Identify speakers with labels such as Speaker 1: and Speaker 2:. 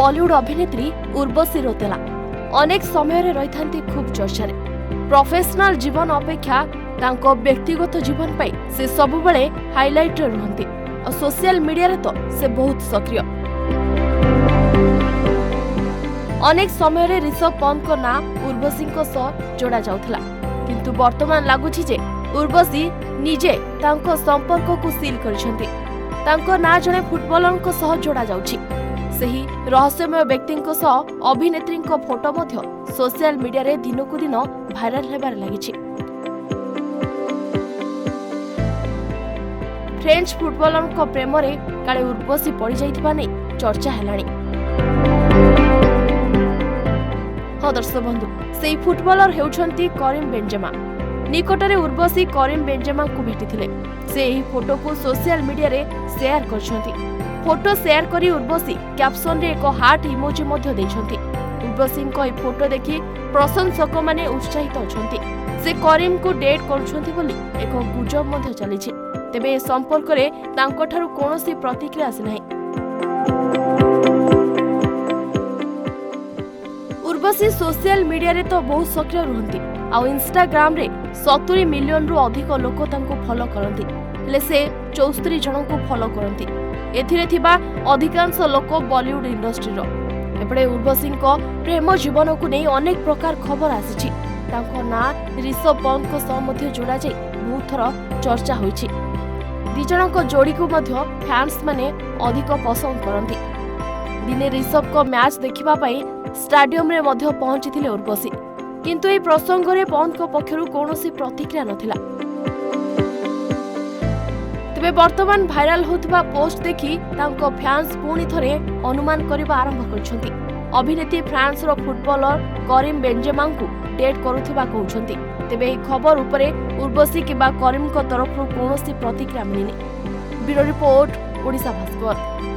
Speaker 1: बॉलीवुड अभिनेत्री उर्वशी रौतेला अनेक समय रही खूब चर्चा प्रोफेशनल जीवन अपेक्षा तांको व्यक्तिगत जीवन पाई से सबुबले हाइलाइट रे रहंती और सोशल मीडिया रे तो से बहुत सक्रिय। अनेक समय ऋषभ पंत को ना उर्वशी को सह जोड़ा जाउथला किंतु वर्तमान लागुछि जे उर्वशी निजे तांको संपर्क को सील करछंती। तांको ना जने फुटबॉलर को सह जोड़ा जाउछि। सही रहस्यमय व्यक्ति को सह अभिनेत्री को फोटो मध्य सोशल मीडिया रे दिनकु दिन भाइराल हेबार लागिछि। फ्रेंच फुटबॉलर को प्रेम रे काले उर्वशी पड़ी जाइथिबा नै चर्चा हेलाणी। दर्शक बंधु से फुटबॉलर हेउछंती करीम बेंजेमा। निकटरे उर्वशी करीम बेंजेमा को भेटिथिले। से एही फोटो को सोशल मीडिया रे शेयर करछंती। फोटो शेयर करी उर्वशी कैप्शन रे एक हार्ट इमोजी मध्य देछंती। उर्वशी को ए फोटो देखि प्रशंसक माने उत्साहित अछंती। से करीम को डेट करछंती बोली एक गुजब मध्य चलीछि। तेबे ए संपर्क रे तांको ठारू कोनोसी प्रतिक्रिया आसी नाही। उर्वशी सोशल मीडिया रे तो बहुत सक्रिय रहंती आ इंस्टाग्राम रे 70 मिलियन रु अधिक लोक तांको फॉलो करंती। ले से 64 जन को फॉलो करंती। एथिरे थिबा अधिकांश लोक बॉलीवुड इंडस्ट्री रो। एपडे उर्वशी को प्रेम जीवन को नै अनेक प्रकार खबर आसीछि। तांको ना ऋषभ पंत को सह मध्य जोड़ा जाई बहुत थर चर्चा होईछि। दि जन को जोड़ी को मध्य फैंस माने अधिक पसंद करंती। दिने ऋषभ को मैच देखिबा पई स्टेडियम रे मध्य पहुंचीथिले उर्वशी किंतु ए प्रसंग रे पंत को पक्षरु कोनोसी प्रतिक्रिया नथिला। तबे वर्तमान भाइराल होतबा पोस्ट देखि तांको फैंस पुणी थरे अनुमान करबा आरंभ करछंती। अभिनेत्री फ्रांस रो फुटबॉलर करीम बेंजेमा को डेट करूथिबा कहउछंती। तबे ए खबर उपरे उर्वशी किबा करीम को तरफ कोनोसी प्रतिक्रिया मिलिनी। Bureau report Odisha Bhaskar.